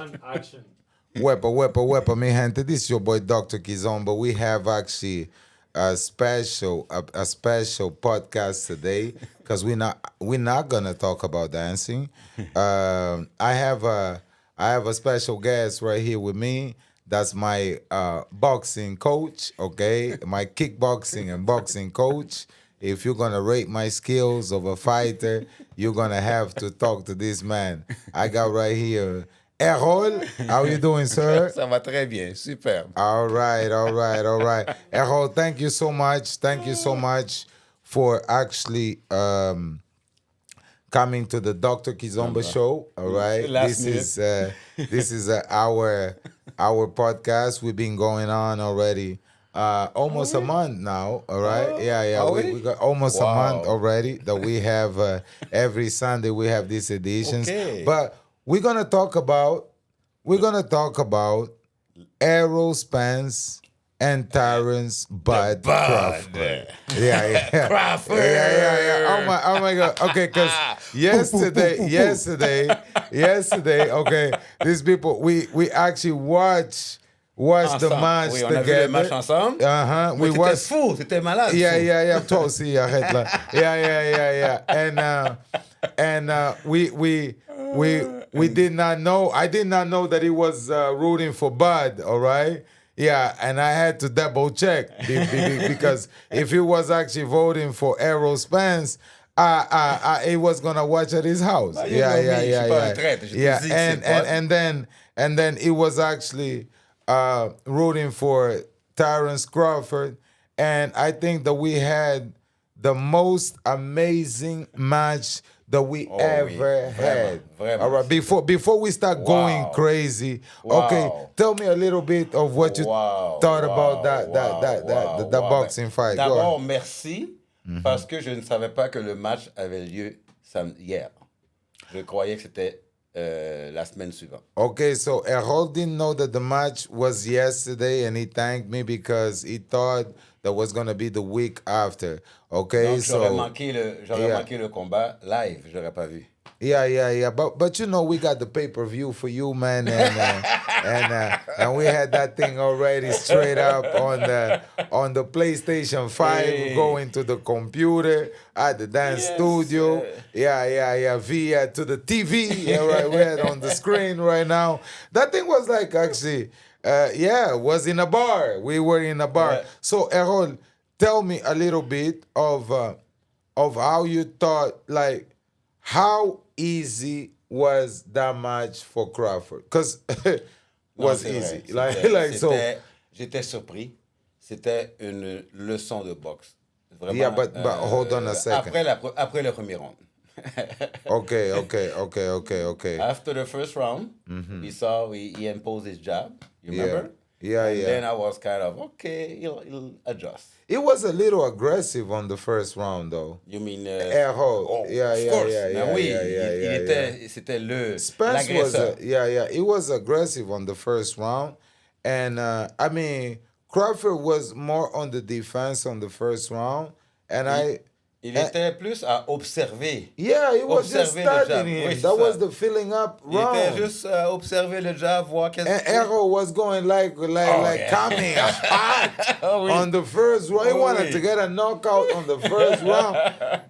Action. Wepa, mi gente. This is your boy Dr. Kizomba. We have actually a special podcast today because we're not gonna talk about dancing. I have a special guest right here with me. That's my boxing coach, okay? My kickboxing and boxing coach. If you're gonna rate my skills of a fighter, you're gonna have to talk to this man. I got right here Erol. How you doing, sir? Ça va très bien, superbe. All right. Erol, thank you so much. Thank you so much for actually coming to the Dr. Kizomba show. All right. Last This is our podcast. We've been going on already almost a month now. All right. Yeah. We got almost a month Wow. already that we have every Sunday we have these editions. Okay. But we're gonna talk about Erol Spence and Terrence Bud Crawford. Yeah. Crawford. Yeah. Oh my God. Okay, because yesterday. Okay, these people, we actually watched the Ensemble. match Oui, on a vu together. le match ensemble. We C'était watched. fou, c'était malade. Yeah. Toi aussi, arrête là. Yeah. And we did not know. I did not know that he was rooting for Bud. All right. Yeah, and I had to double check because if he was actually voting for Errol Spence, he was gonna watch at his house. Bah, you know me, je suis pas un traître, je te Yeah, dis que c'est pas- and then he was actually rooting for Terrence Crawford, and I think that we had the most amazing match that we Oh, ever oui. had. Vraiment. All right, before we start going Wow. crazy, Wow. okay, tell me a little bit of what you thought about that wow. boxing fight. Go D'abord, ahead. merci, parce que je ne savais pas que le match avait lieu hier. Je croyais que c'était la semaine suivante. Okay, so Errol didn't know that the match was yesterday, and he thanked me because he thought that was gonna be the week after. Okay, Donc, j'aurais so manqué le combat live, j'aurais pas vu. yeah. But you know we got the pay-per-view for you, man, and we had that thing already straight up on the PlayStation 5, Hey. going to the computer at the dance Yes, studio. Yeah, via to the TV. Yeah, right, we had on the screen right now. That thing was like actually, was in a bar. We were in a bar. Yeah. So Errol, tell me a little bit of how you thought, like, how easy was that match for Crawford? Because Non, was c'est easy. vrai. Like so. J'étais surpris. C'était une leçon de boxe. Vraiment, Yeah, but hold on a second. Après le premier round. Okay. After the first round, we saw he imposed his jab. You remember? Yeah. And then I was kind of, okay, he'll adjust. It was a little aggressive on the first round, though. You mean... Errol. Oh, Yeah. of course. Yeah. Mais oui, il yeah. était... C'était Spence was l'agresseur. he was aggressive on the first round, and I mean Crawford was more on the defense on the first round, and Il était plus à observer. he was just Observer le jab. studying him. Oui, c'est That ça. was the filling up Il était round. juste à observer le jab, voir qu'est-ce And Errol was going like yeah. coming hot Oh, oui. on the first round. He Oh, wanted oui. to get a knockout on the first round.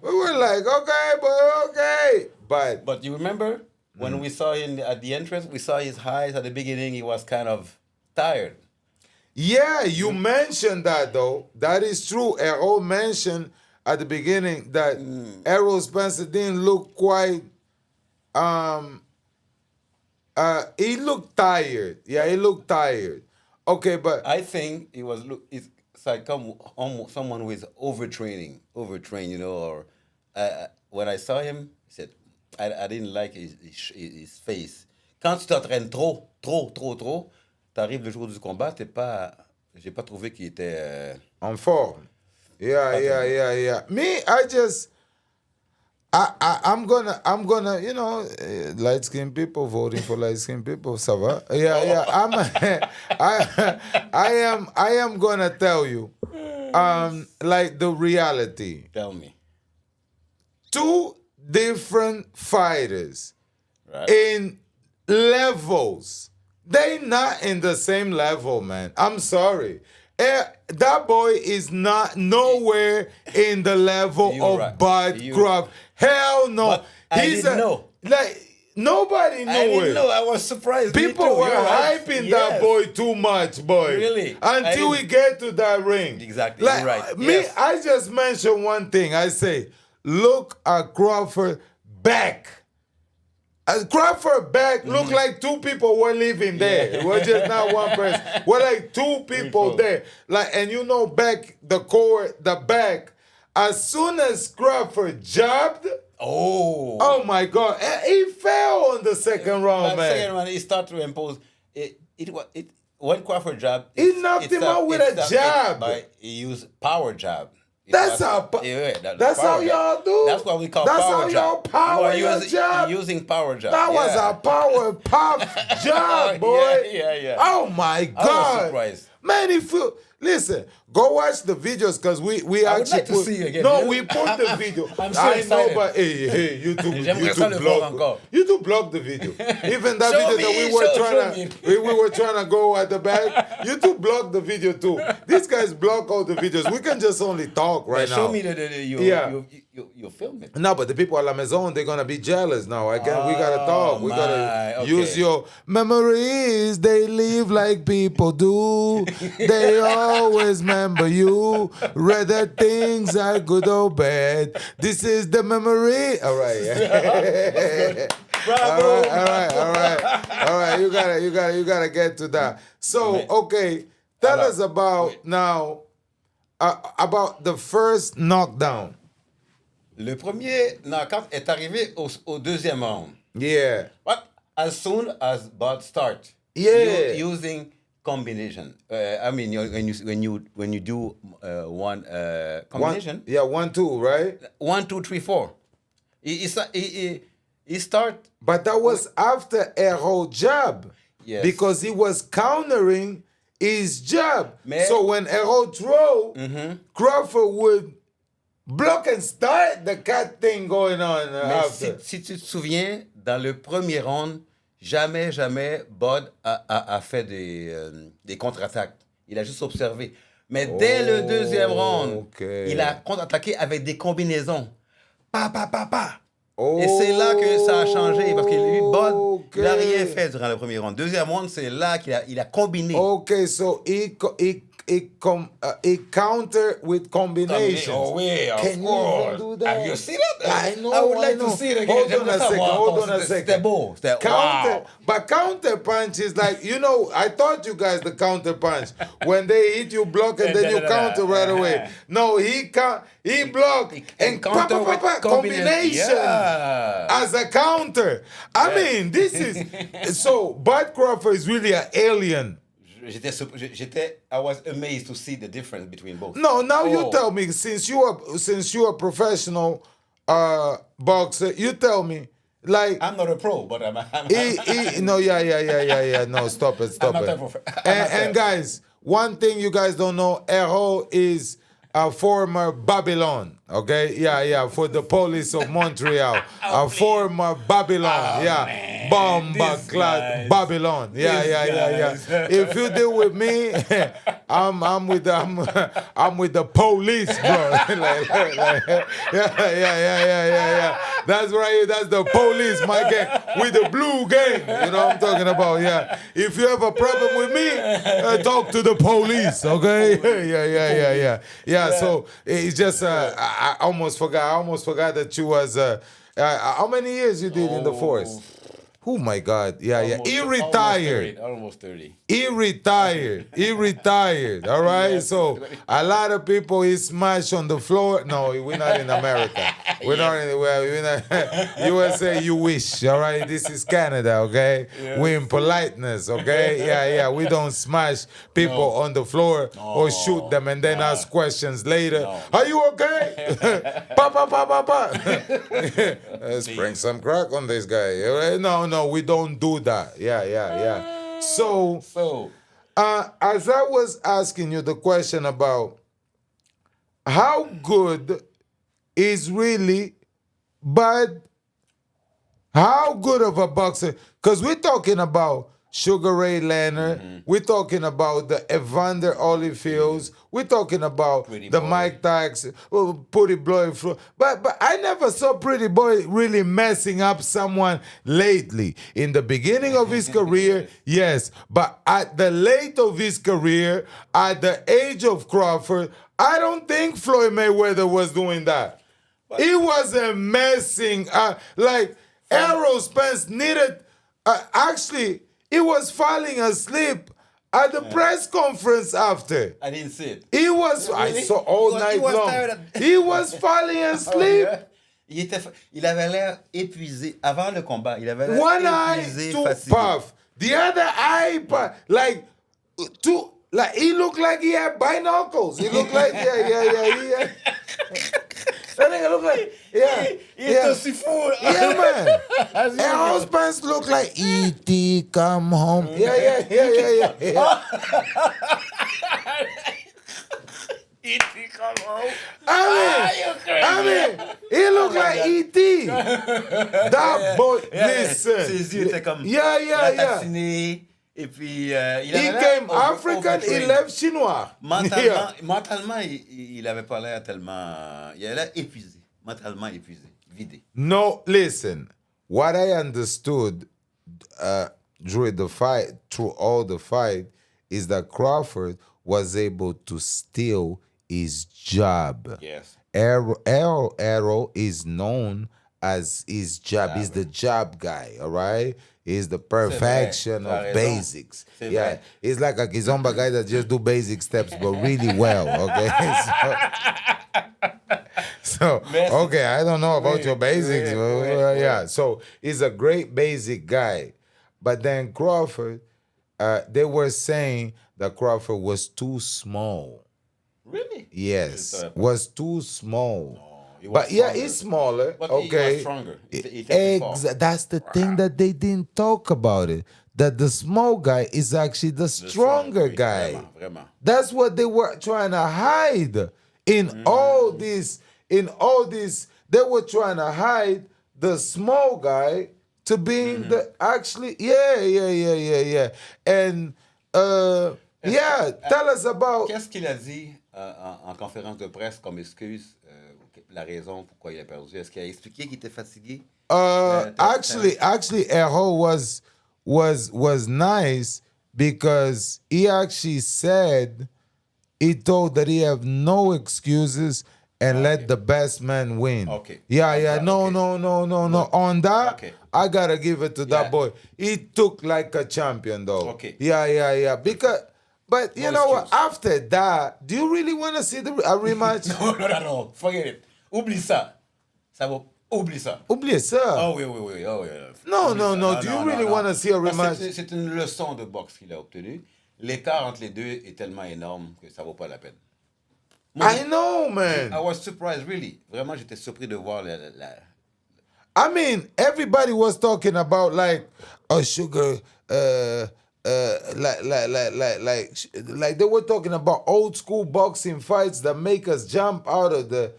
We were like, okay. But you remember when we saw him at the entrance, we saw his eyes at the beginning, he was kind of tired. Yeah, you mentioned that though. That is true. Errol mentioned at the beginning that Errol Spencer didn't look quite. He looked tired. Yeah, he looked tired. Okay, but I think it's like almost someone who is overtrained, or when I saw him, I said, I didn't like his face. Quand tu t'entraînes trop, t'arrives le jour du combat, j'ai pas trouvé qu'il était... on form. Yeah. Me, I'm gonna, light skinned people voting for light skinned people. Ça va? Yeah. I am gonna tell you, like the reality. Tell me. Two different fighters Right? in levels. They not in the same level, man. I'm sorry. That boy is not nowhere in the level You're of right. Bud You- Crawford. Hell no. But I didn't know. Like nobody knew I didn't it. know. I was surprised. Me People too. were You're right. hyping Yes. that boy too much, boy. Really? I Until we didn't- get to that ring. Exactly. Like, You're right. Me, Yes. I just mentioned one thing. I say, look at Crawford back. Crawford back looked like two people were living there. It was just not one person. We're like two people there. Like, and you know, back the court, the back. As soon as Crawford jabbed, oh my God, he fell on the second round, man. Second round, he started to impose. When Crawford jabbed, He knocked him out with a jab. He used power jab. That's how y'all do. That's what we call That's power how jab. y'all power your jab. Using power jab. That was a power pop job, boy. Yeah. Oh my God. I was surprised. Man, if you listen, go watch the videos because we I would actually like to see you again. No, we put the video. I'm so I excited. know, but hey, you J'aimerais ça le voir encore. do block the video. Even that Show video me, that we were show trying me. we were trying to go at the back. You do block the video too. These guys block all the videos. We can just only talk right now. Show me you film it. No, but the people at La Maison, they're gonna be jealous now. We gotta talk. We gotta okay. use your memories. They live like people do. They always remember you. Whether things are good or bad. This is the memory. All right. Bravo. All right. You gotta get to that. So, okay, tell us about now about the first knockdown. Le premier knockout est arrivé au deuxième round. Yeah. But as soon as Bud start, Yeah. using combination. I mean, when you do one combination, 1, 2, right? 1, 2, 3, 4. He start. But that was after Erol jab. Yes. Because he was countering his jab. Mais- So when Erol throw, Crawford would block and start the cat thing going on Mais after. si tu te souviens, dans le premier round, jamais Bud a fait des contre-attaques. Il a juste observé. Mais dès le deuxième round, il a contre-attaqué avec des combinaisons. Pa. Et c'est là que ça a changé. Parce que lui, Bud, il n'a rien fait durant le premier round. Deuxième round, c'est là qu'il a combiné. Okay, so he counter with combinations. Oh, yeah, of Can you course. even do that? Have you seen it? I know. I would like I know. to see it again. Hold on a second. C'était beau. Counter, Wow. but counter punch is like, I taught you guys the counter punch. When they hit you, block and then you counter right away. No, he block and counter with combination Yeah. as a counter. I mean, this is so. Bud Crawford is really an alien. I was amazed to see the difference between both. No, now you tell me, since you're a professional boxer, you tell me, like, I'm not a pro, but I'm no, yeah. No, stop it. And guys, one thing you guys don't know, Erol is a former Babylon. Okay, yeah, for the police of Montreal, a former Babylon, bomba clad Babylon, yeah. If you deal with me, I'm with the police, bro. Yeah. That's right. That's the police, my gang, with the blue gang. You know what I'm talking about? Yeah. If you have a problem with me, talk to the police. Okay. Yeah. So it's just I almost forgot that you was how many years you did in the force? Oh my God. Yeah. He retired. Almost 30. He retired. All right. So a lot of people he smashed on the floor. No, we're not in America. We're not USA. You wish. All right. This is Canada. Okay. Yes. We're in politeness. Okay. Yeah. We don't smash people on the floor or shoot them and then ask questions later. No. Are you okay? Pa. Spring some crack on this guy. All right? No, we don't do that. Yeah. So, as I was asking you the question about how good is really Bud How good of a boxer? Because we're talking about Sugar Ray Leonard. We're talking about the Evander Holyfields. We're talking about Pretty the Boy. Mike Tyson, Pretty Boy. But I never saw Pretty Boy really messing up someone lately. In the beginning of his career, yes. But at the late of his career, at the age of Crawford, I don't think Floyd Mayweather was doing that. He wasn't messing like Erol Spence needed. Actually, he was falling asleep at the press conference after. I didn't see it. He was. I Really? saw all He was- night he was long. tired of- He was falling Oh, asleep. yeah. Il avait l'air épuisé. Avant le combat, il avait l'air One eye épuisé, to fatigué. puff, the other eye like two. Like he looked like he had binoculars. He looked like yeah. That nigga look like Il est aussi fou. Yeah, man. As Errol usual. Spence look like E.T. come home. Yeah. E.T. come home. I mean, he look like E.T. That boy, listen. Ses yeux étaient comme Yeah. taxinés. Et puis, il He avait came l'air African, he overtrained. left Chinois. Mentalement, il avait pas l'air tellement... Il avait l'air épuisé. Mentalement épuisé. Vidé. No, listen. What I understood through all the fight, is that Crawford was able to steal his job. Yes. Erol is known as his job. He's the job guy, all right? He's the perfection T'as of raison. basics. C'est Yeah, vrai. he's like a Kizomba guy that just do basic steps, but really well, okay? So okay, I don't know about your basics. but, yeah, so he's a great basic guy. But then Crawford, they were saying that Crawford was too small. Really? Yes, was too small. he was But yeah, stronger. he's smaller. But he okay, was stronger. He take the fall. That's the thing that they didn't talk about it. That the small guy is actually the stronger oui, guy. Vraiment. That's what they were trying to hide in all this. In all this, they were trying to hide the small guy to being the actually. Yeah. And tell us about. Qu'est-ce qu'il a dit en conférence de presse comme excuse, la raison pourquoi il a perdu? Est-ce qu'il a expliqué qu'il était fatigué? Actually, Erol was nice because he actually said he told that he have no excuses and let the best man win. Okay. Yeah. No. Okay. On that, Okay. I gotta give it to that Yeah. boy. He took like a champion though. Okay. Yeah. But you No know what? excuse. After that, do you really want to see a rematch? Non. Forget it. Oublie ça. Oublie ça. Oubliez ça. Oh oui. Oh, oui. No. Oublie ça. Do you really want to see a Parce rematch? que c'est une leçon de boxe qu'il a obtenue. L'écart entre les deux est tellement énorme que ça vaut pas la peine. I know, man. I was surprised, really. Vraiment, j'étais surpris de voir I mean, everybody was talking about like Sugar, like they were talking about old school boxing fights that make us jump out of the.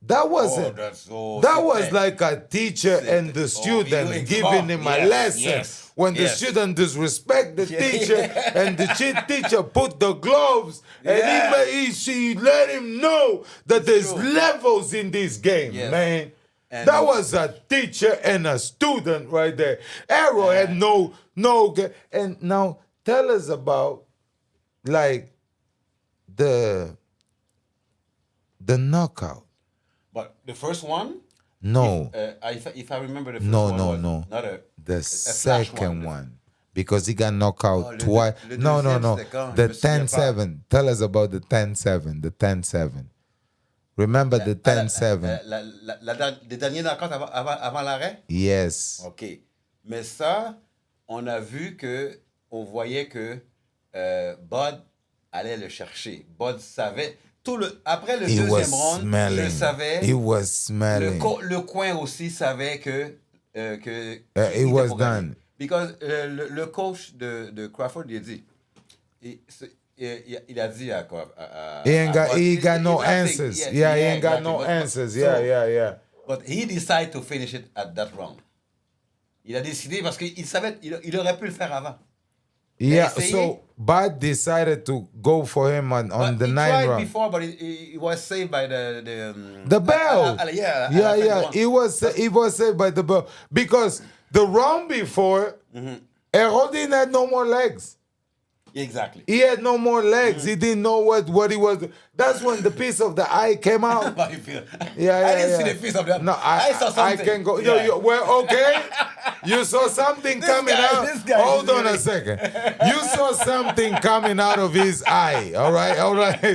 That wasn't. That was like a teacher and the student giving him a lesson. When the student disrespect the teacher and the teacher put the gloves and she let him know that there's levels in this game, man. And that was a teacher and a student right there. Erol had no. And now tell us about like the knockout. But the first one? No. If I remember the first one. No. Not the second one. Because he got knocked out le twice. No. c'était quand? The Je me souviens pas. 10-7. Tell us about the 10-7. The 10-7. Remember the 10-7? Les derniers knockouts avant l'arrêt? Yes. OK. Mais ça, on a vu que, on voyait que Bud allait le chercher. Bud savait. Après le deuxième round, je savais. He was smelling. Le coin aussi savait que it was done. Because le coach de Crawford, il a dit. Il a dit à quoi? He got no answers. He ain't got no answers. Yeah. But he decided to finish it at that round. Il a décidé parce qu'il savait, il aurait pu le faire avant. Yeah, essayé. so Bud decided to go for him on But the he 9th tried round. before, but he was saved by The bell. yeah, à Yeah, la fin du yeah. round. He was saved by the bell. Because the round before, Erol didn't have no more legs. Exactly. He had no more legs. He didn't know what he was. That's when the piece of the eye came out. How you feel? Yeah, I didn't yeah. see the piece of the No, I saw I something. can go. Yeah. Well, okay. You saw something coming out. This guy Hold is on really- a second. You saw something coming out of his eye. All right.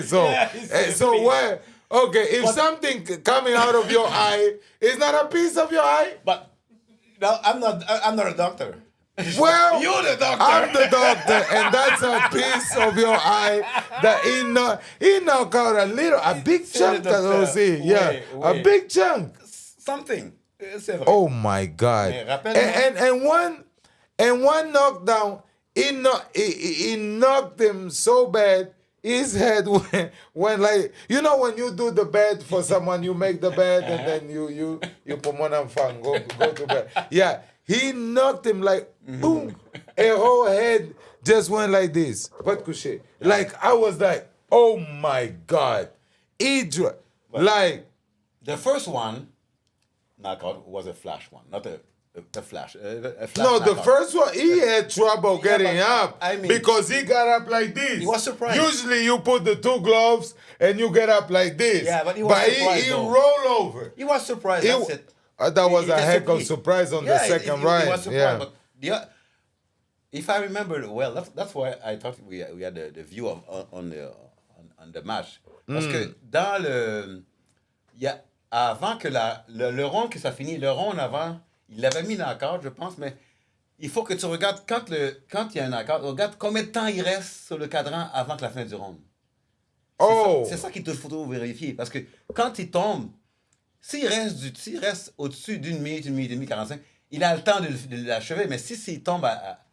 So, Yeah, he said so piece. where? Okay, if something coming out of your eye is not a piece of your eye. But no, I'm not a doctor. Well, You're the doctor. I'm the doctor, and that's a piece of your eye that he knock out a big C'est chunk. le docteur. See, yeah, Oui, a oui. big chunk. Something. C'est vrai. Oh my God! Mais rappelle-moi. And one knockdown, he knocked him so bad. His head went like, you know, when you do the bed for someone, you make the bed and then you put one on fun, go to bed. Yeah, he knocked him like boom. A whole head just went like this. What couché? Like I was like, oh my God, like. The first one, knockout, was a flash one, not a flash. A flash No, the knockout. first one, he had trouble getting but up I mean- because he got up like this. He was surprised. Usually you put the two gloves and you get up like this. Yeah, but he was surprised, he though. rolled over. He was surprised. That's it. That was He a was heck of surprised. surprise on the Yeah, second he round. was surprised, Yeah. but if I remember well, that's why I thought we had the view on the match. Parce que dans le, il y a avant que le round que ça finit, le round avant, il l'avait mis knockout, je pense, mais il faut que tu regardes quand il y a un knockout, regarde combien de temps il reste sur le cadran avant que la fin du round. C'est ça qu'il te faut vérifier. Parce que quand il tombe, s'il reste au-dessus d'une minute et demie, 45, il a le temps de l'achever. Mais s'il tombe,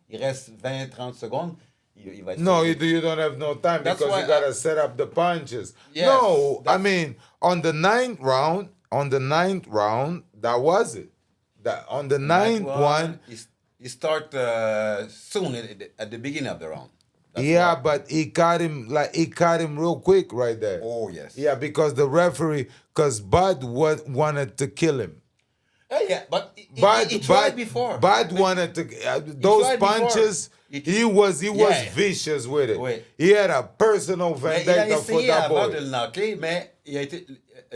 il reste 20, 30 secondes, il va être... No, you don't have no time That's because why you gotta set up the punches. Yes, No, I mean on the ninth round, that was it. On the ninth one, He start soon at the beginning of the round. That's yeah, why. but he caught him real quick right there. Oh, yes. Yeah, because the referee, because Bud wanted to kill him. Yeah, but he tried before. Bud wanted to those tried before. punches. He was vicious with it. Oui. He had a personal Mais il a vendetta for essayé that avant boy. de le knocker, mais il a été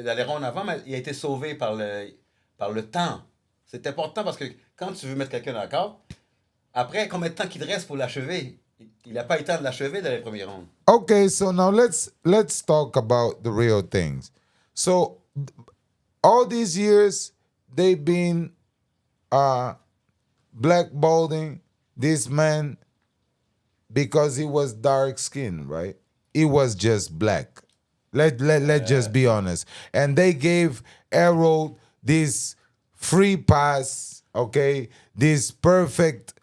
dans les rounds avant, mais il a été sauvé par le temps. C'est important parce que quand tu veux mettre quelqu'un dans le corps, après, combien de temps qu'il te reste pour l'achever? Il n'a pas eu le temps de l'achever dans les premiers rounds. Okay, so now let's talk about the real things. So all these years they've been blackballing this man because he was dark skinned, right? He was just black. Let's just be honest. And they gave Erol this free pass, okay? This perfect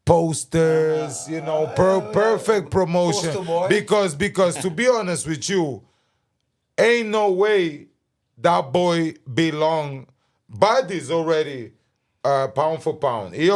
posters, perfect promotion. Poster boy. Because to be honest with you, ain't no way that boy belong. Bud is already pound for pound. He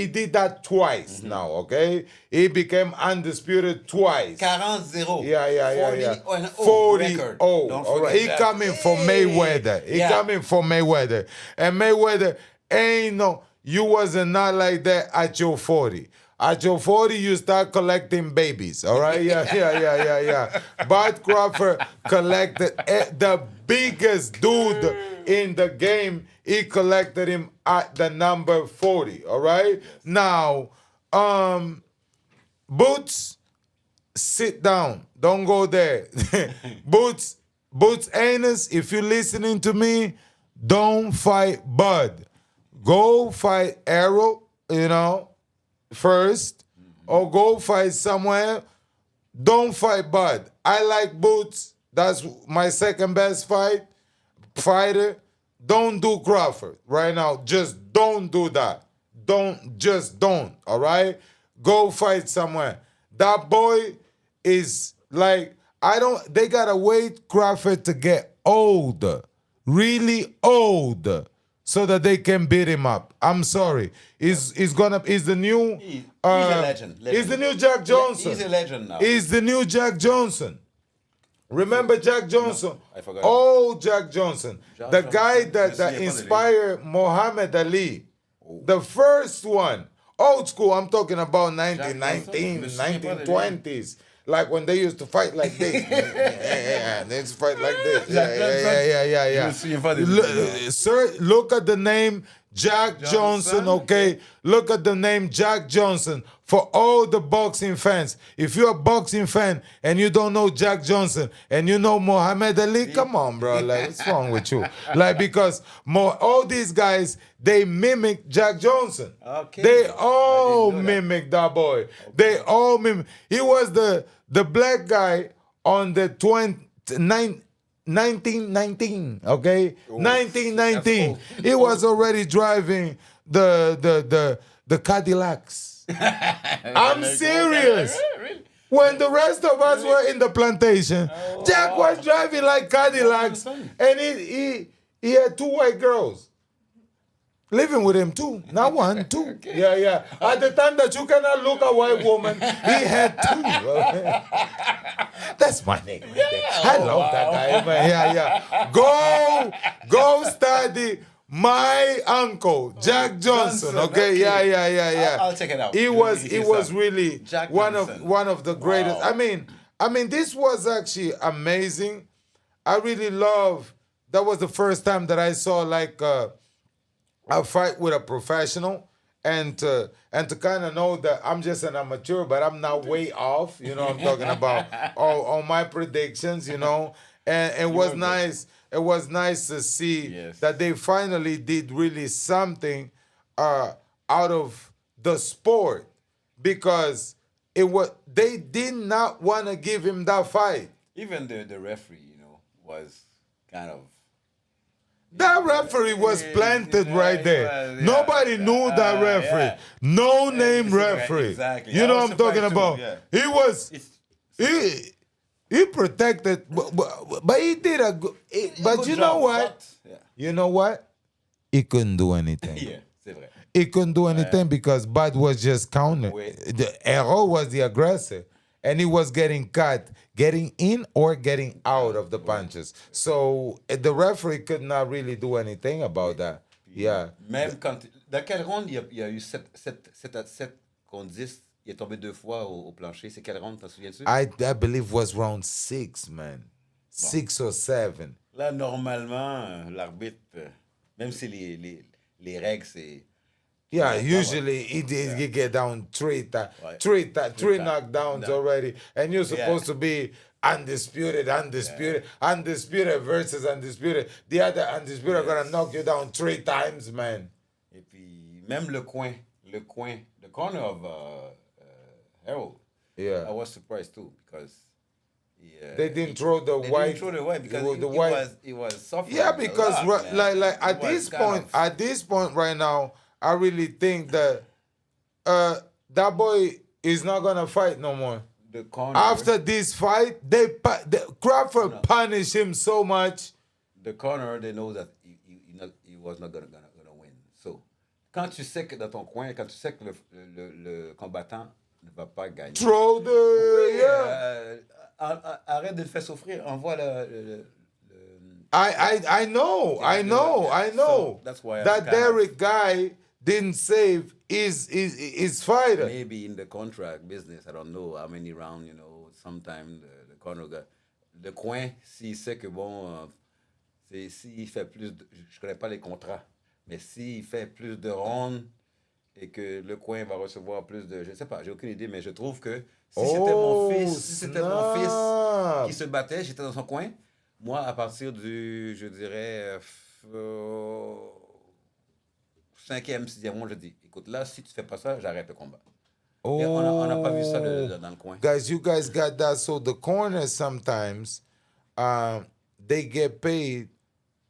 did that twice now, okay? He became undisputed twice. 40-0. Yeah. 40 record. Oh, Don't all right. forget He that. coming for Mayweather. He coming for Mayweather. And Mayweather ain't no, you wasn't not like that at your 40. At your 40, you start collecting babies, all right? Yeah. Bud Crawford collected the biggest dude in the game. He collected him at the number 40, all right? Now, Boots, sit down. Don't go there. Boots anus, if you're listening to me, don't fight Bud. Go fight Erol, first, or go fight somewhere. Don't fight Bud. I like Boots. That's my second best fighter. Don't do Crawford right now. Just don't do that. Don't, all right? Go fight somewhere. That boy is like, they gotta wait Crawford to get older. really old so that they can beat him up. I'm sorry. He's the new He's a legend. He's the new Jack Johnson. He's a legend now. He's the new Jack Johnson. Remember Jack Johnson? No, I forgot. Oh, Jack Johnson. Jack The guy Johnson. that inspired Muhammad Ali. The first one. Old school, I'm talking about 1919, 1920s. Like when they used to fight like this. They used to fight like this. Sir, look at the name Jack Johnson, okay? Look at the name Jack Johnson for all the boxing fans. If you're a boxing fan and you don't know Jack Johnson and you know Muhammad Ali, come on, bro. Like, what's wrong with you? Like, because all these guys, they mimic Jack Johnson. Okay. They all mimic that boy. Okay. They all mimic. He was the black guy on the 1919, okay? 1919. He was already driving the Cadillacs. I'm serious. Really? When the rest of us were in the plantation, Jack was driving like Cadillacs, and he had 2 white girls living with him too. Not 1, 2. Okay. Yeah. At the time that you cannot look a white woman, he had 2. Okay? That's my nigga. I love that guy, man. Yeah. Go study my uncle, Jack Johnson. Okay? Yeah. I'll check it out. He was really one of the greatest. Wow. I mean, this was actually amazing. I really love. That was the first time that I saw like a fight with a professional, and to kind of know that I'm just an amateur, but I'm not way off. You know what I'm talking about on my predictions. You know, and it was nice. It was nice to see that they finally did really something out of the sport, because they did not want to give him that fight. Even the referee, was kind of. That referee was planted right there. Nobody knew that referee. Yeah. No name referee. Exactly. You know what I'm talking about? Yeah. He was. He protected, but he did a good. But you know what? You know what? He couldn't do anything. Yeah, c'est vrai. He couldn't do anything because Bud was just counter. The Erol was the aggressor, and he was getting cut, getting in or getting out of the punches. So the referee could not really do anything about that. Yeah. Même quand. Dans quel round il y a eu 7 contre 10? Il est tombé 2 fois au plancher. C'est quel round, t'en souviens-tu? I believe was round 6, man. 6 or 7. Là, normalement, l'arbitre, même si les règles, c'est. Yeah, usually he get down 3 knockdowns already, and you're supposed to be undisputed versus undisputed. The other undisputed are gonna knock you down 3 times, man. Et puis même le corner of Erol. Yeah, I was surprised too because. They didn't throw the white. Didn't throw the white because he was suffering. Yeah, because like at this point right now, I really think that that boy is not gonna fight no more. The corner, after this fight, Crawford punished him so much. The corner, they know that he was not gonna win. So, quand tu sais que dans ton coin, quand tu sais que le combattant ne va pas gagner. Throw the arrête de le faire souffrir. Envoie le I know. So that's why that Derek guy didn't save his fighter. Maybe in the contract business, I don't know how many rounds, sometimes the corner guy, le coin, s'il sait que bon, s'il fait plus de, je connais pas les contrats, mais s'il fait plus de rounds et que le coin va recevoir plus de, je sais pas, j'ai aucune idée, mais je trouve que si c'était mon fils qui se battait, j'étais dans son coin, moi, à partir du, je dirais, 5e, 6e round, je dis, écoute, là, si tu fais pas ça, j'arrête le combat. Et on n'a pas vu ça dans le coin. Guys, you guys got that. So the corners sometimes, they get paid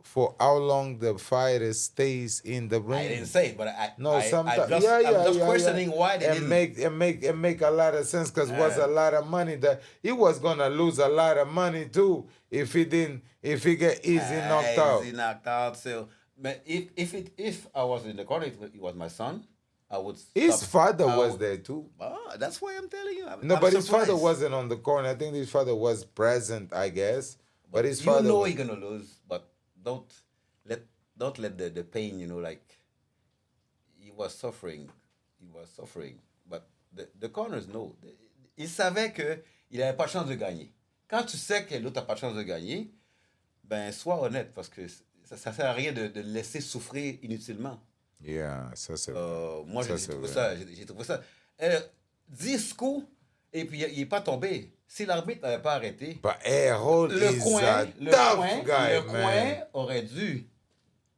for how long the fighter stays in the ring. I didn't say it, but No, I'm sometimes just questioning why they didn't. Make a lot of sense because it was a lot of money that he was gonna lose a lot of money too if he get easy knocked out. Easy knocked out. So, but if I was in the corner, if it was my son, I would. His Stop. father was there too. That's why I'm telling you. No, I'm but his father surprised. wasn't on the corner. I think his father was present, I guess. But his You father know was, you're gonna lose, but don't let the pain. Like he was suffering. He was suffering. But the corners know. Il savait que il avait pas de chance de gagner. Quand tu sais que l'autre a pas de chance de gagner, ben sois honnête parce que ça sert à rien de le laisser souffrir inutilement. yeah, ça c'est Moi Ça, j'ai c'est trouvé vrai. ça, j'ai trouvé ça. 10 coups et puis il est pas tombé. Si l'arbitre n'avait pas arrêté, But Erol le is coin, a le tough coin, guy, le man. coin aurait dû.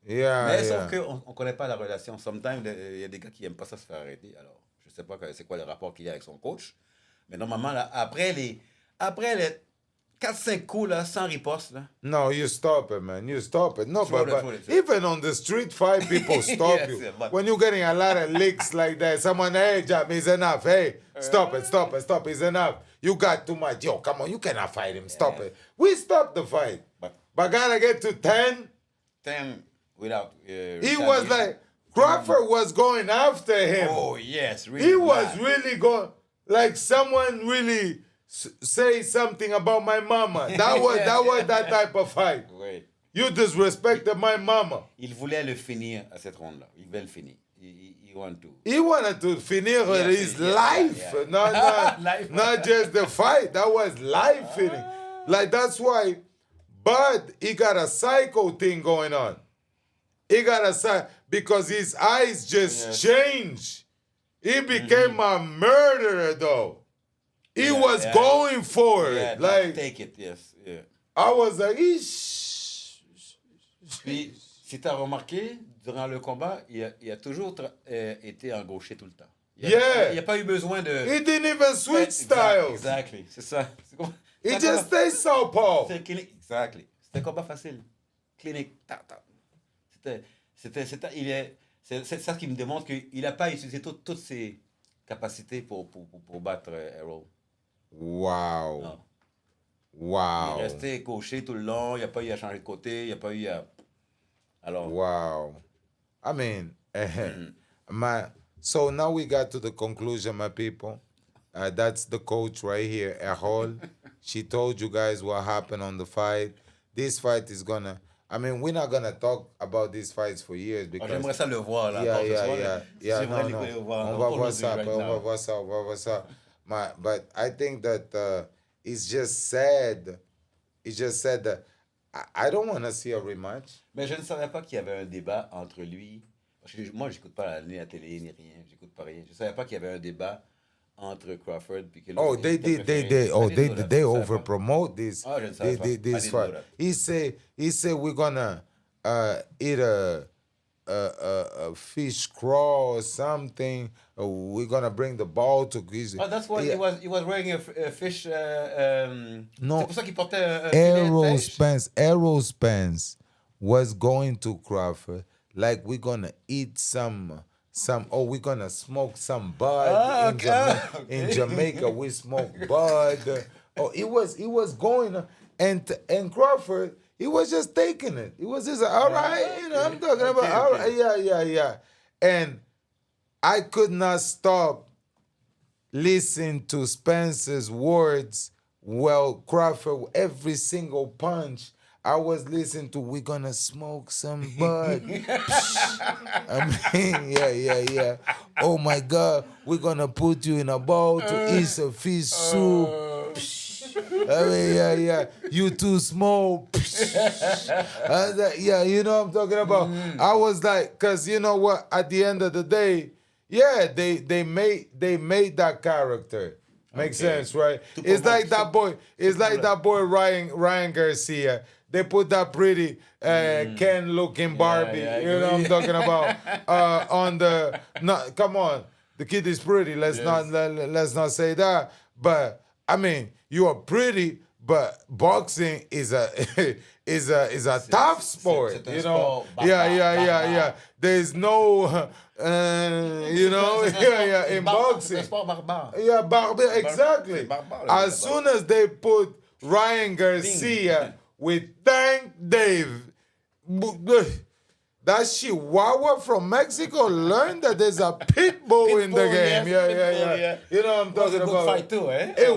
Yeah, Mais yeah. sauf qu'on ne connaît pas la relation. Sometimes, il y a des gars qui n'aiment pas ça se faire arrêter. Alors, je ne sais pas c'est quoi le rapport qu'il y a avec son coach. Mais normalement, là, après les 4-5 coups là, sans riposte, là, No, you stop it, man. You stop it. No, Throw but it. even on the street fight, people stop Yes, you. yeah, but- When you're getting a lot of licks like that, someone, hey, Jam, it's enough. Hey, stop it, it's enough. You got too much. Yo, come on, you cannot fight him. Stop it. We stopped the fight. But gotta get to 10. 10 without. He was like, Crawford was going after him. Oh, yes. Really He was mad. really going, like someone really say something about my mama. That was that type of fight. Oui. You disrespected my mama. Il voulait le finir à cette ronde-là. Il voulait le finir. He want to. He wanted to finish his yeah, life, yeah. Life. not just the fight. That was life fitting. Like that's why Bud, he got a psycho thing going on. He got a because his eyes just changed. He became a murderer though. He was going for it. Yeah, Like take it, yes. Yeah. I was like, Puis, si tu as remarqué, durant le combat, il a toujours été en gaucher tout le temps. Il n'y a pas eu besoin de. He didn't even switch styles. Exactly, c'est ça. He just stayed southpaw. C'était clinique. Exactly. C'était un combat facile. Clinique. C'est ça qui me démontre qu'il n'a pas utilisé toutes ses capacités pour battre Erol. Wow. Non. Wow. Il est resté gaucher tout le long, il n'y a pas eu à changer de côté, il n'y a pas eu à. Alors. Wow. I mean, so now we got to the conclusion, my people. That's the coach right here, Erol. She told you guys what happened on the fight. This fight is gonna. I mean, we're not gonna talk about these fights for years because. J'aimerais ça le voir là. Yeah. On va voir ça. But I think that it's just sad. It's just sad that I don't want to see a rematch. Mais je ne savais pas qu'il y avait un débat entre lui. Parce que moi, j'écoute pas ni la télé ni rien. J'écoute pas rien. Je savais pas qu'il y avait un débat entre Crawford et que Oh, they over promote this. Oh, je ne savais pas. This fight. He said we're gonna eat a fish craw or something. We're gonna bring the ball to his. Oh, that's why he was wearing a fish. No. C'est pour ça qu'il portait un filet de pêche. Erol Spence was going to Crawford like we're gonna eat some. We're gonna smoke some bud in Jamaica. We smoke bud. It was going, and Crawford, he was just taking it. He was just all right, I'm talking about all right, yeah. And I could not stop listening to Spence's words. Well, Crawford, every single punch. I was listening to we're gonna smoke some bud. I mean, yeah. Oh my God, we're gonna put you in a bowl to eat some fish soup. I mean, yeah. You too small. I was like, yeah, you know what I'm talking about. I was like, cause you know what? At the end of the day, yeah, they made that character. Makes sense, right? It's like that boy Ryan Garcia. They put that pretty Ken-looking Barbie. You know what I'm talking about? On the come on, the kid is pretty. Let's not say that. But I mean, you are pretty, but boxing is a is a tough sport, c'est un you know. sport Yeah. There's no, you know, in boxing. C'est un sport barbare. Yeah, exactly. Barbare, As soon as they put Ryan Garcia with Tank Dave, that Chihuahua from Mexico learned that there's a pit bull in the game. Yes, Yeah. You know what I'm talking about? It was a good fight too, eh? It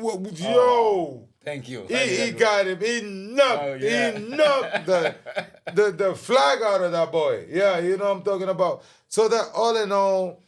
was yo. Thank you. He got him. He knocked. Yeah. He knocked the flag out of that boy. Yeah, you know what I'm talking about. So that all in all,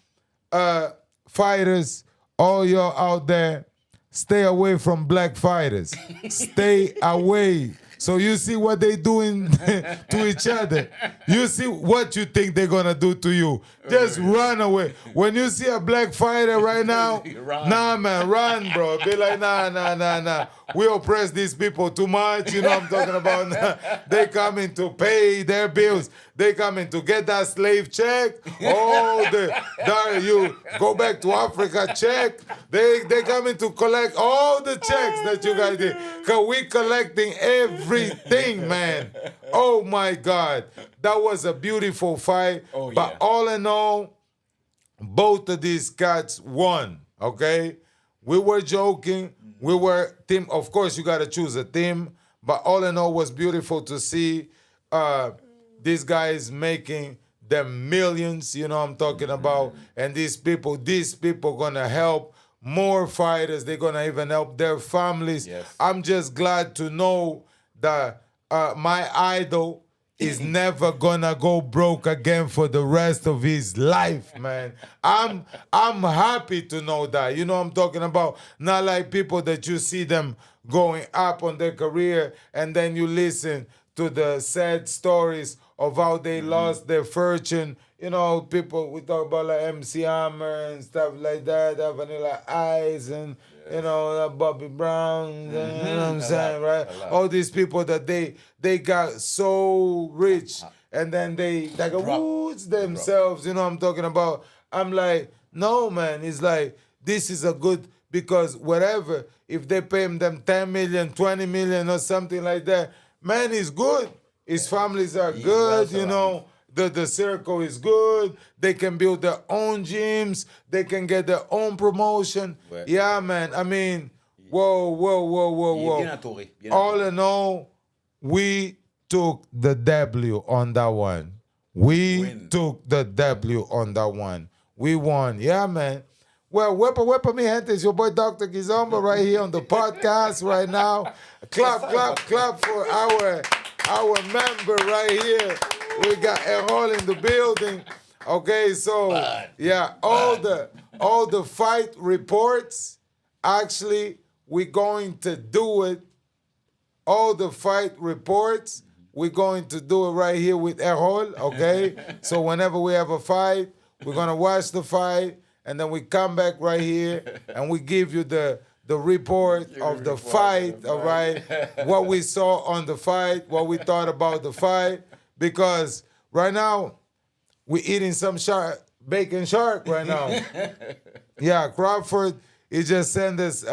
fighters, all y'all out there, stay away from black fighters. Stay away. So you see what they doing to each other. You see what you think they're gonna do to you. Just run away. When you see a black fighter right now, nah man, run, bro. Be like, nah. We oppress these people too much. You know what I'm talking about? They coming to pay their bills. They coming to get that slave check. You go back to Africa check. They coming to collect all the checks that you guys did. Cause we collecting everything, man. Oh my God. That was a beautiful fight. But all in all, both of these cats won. Okay? We were joking. We were team. Of course, you gotta choose a team. But all in all, was beautiful to see these guys making them millions. You know what I'm talking about. And these people gonna help more fighters. They're gonna even help their families. Yes. I'm just glad to know that my idol is never gonna go broke again for the rest of his life, man. I'm happy to know that. You know what I'm talking about? Not like people that you see them going up on their career and then you listen to the sad stories of how they lost their fortune. You know, people, we talk about like MC Hammer and stuff like that, Vanilla Ice and, you know, Bobby Brown, you know what I'm saying, right? All these people that they got so rich and then they got woods themselves, you know what I'm talking about? I'm like, no, man, it's like, this is a good, because whatever, if they pay them 10 million, 20 million or something like that, man, it's good. His families are good, you know. The circle is good. They can build their own gyms. They can get their own promotion. Ouais. Yeah, man. I mean, whoa. Bien entouré. All in all, we took the W on that one. We took the W on that one. We won. Yeah, man. Well, wepa, mi gente. It's your boy, Dr. Kizomba, right here on the podcast right now. Clap for our member right here. We got Erol in the building. Okay, so yeah, all the fight reports, actually, we're going to do it. All the fight reports, we're going to do it right here with Erol, okay? So whenever we have a fight, we're gonna watch the fight, and then we come back right here and we give you the report of the fight, all right? What we saw on the fight, what we thought about the fight. Because right now, we're eating some bacon shark right now. Yeah, Crawford, he just sent us,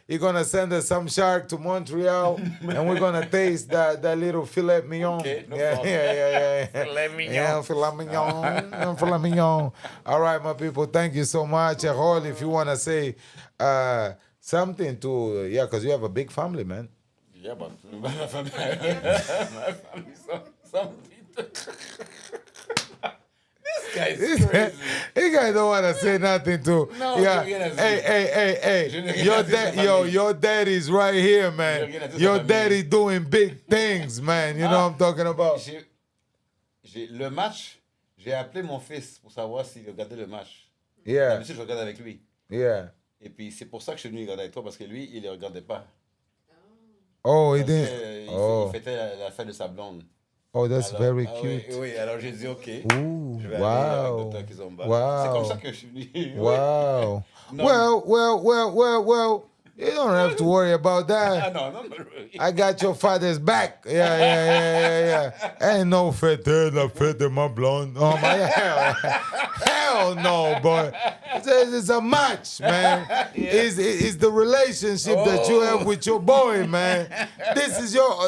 he's going to send us some shark to Montreal, and we're going to taste that little filet mignon. Okay, no yeah. Filet mignon. Yeah, filet mignon. All right, my people, thank you so much. Erol, if you want to say something to, because you have a big family, man. Yeah, but my family, some This guy's crazy. This guy don't want to say nothing to. No, yeah. Hey. Your daddy's right here, man. Your daddy doing big things, man. You know what I'm talking about? Le match, j'ai appelé mon fils pour savoir s'il regardait le match. Yeah. D'habitude, je regarde avec lui. Yeah. Et puis, c'est pour ça que je suis venu regarder avec toi, parce que lui, il ne regardait pas. Oh, he did. Il fêtait la fête de sa blonde. Oh, that's very cute. Oui, alors j'ai dit OK. Ooh, je vais aller wow. avec Dr. Kizomba. Wow. C'est comme ça que je suis venu. Wow. Non. Well. You don't have to worry about that. No, no, really. I got your father's back. Yeah. Ain't no fete my blonde. Oh my hell no, boy. It's a match, man. It's the relationship that you have with your boy, man. This is yo,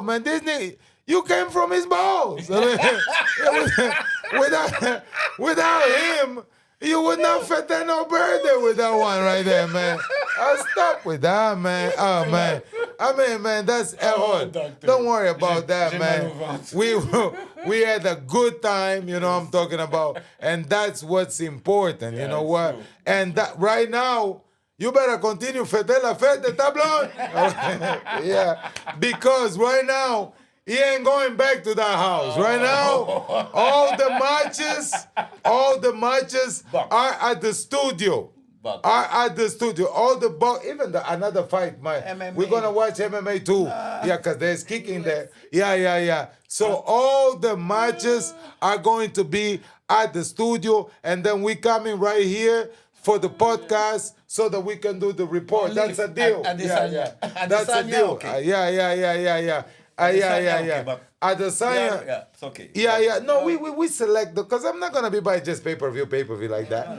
man. This nigga, you came from his balls. Without him, you would not fit that no birthday with that one right there, man. I'll stop with that, man. Oh, man. I mean, man, that's Erol. Don't worry about that, man. We had a good time, you know what I'm talking about. And that's what's important, you know what? True. And that right now, you better continue fete la fete, tablon. Yeah, because right now, he ain't going back to that house. Right now, all the matches are at the studio. All the even another fight, we're gonna watch MMA too. Yeah, because there's kicking there. Yeah. So all the matches are going to be at the studio, and then we coming right here for the podcast so that we can do the report. That's a deal. That's a deal. Okay. Yeah. Yeah, it's okay. Yeah. No, we select because I'm not gonna be buying just pay-per-view like that.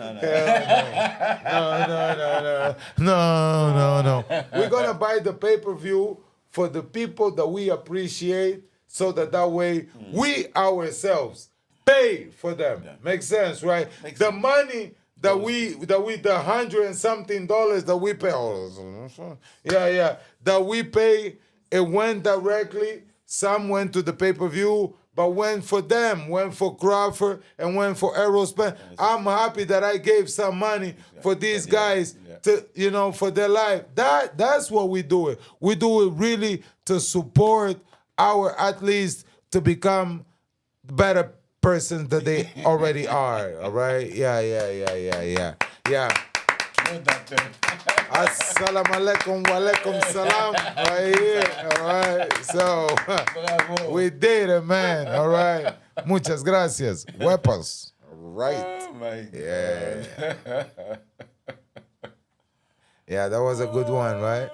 No. We're gonna buy the pay-per-view for the people that we appreciate, so that way we ourselves pay for them. Yeah. Makes sense, right? The money that we the $100 and something that we pay. That we pay. It went directly. Some went to the pay-per-view, but went for them, went for Crawford, and went for Erol Spence. I'm happy that I gave some money for these guys to, for their life. That's what we do it. We do it really to support our athletes to become better persons that they already are. All right? Yeah. No, doctor. Assalamu alaikum wa alaikum salam. Right here. All right. So, Bravo. we did it, man. All right. Muchas gracias. Weapons. Right. Oh my God. Yeah. Yeah, that was a good one, right?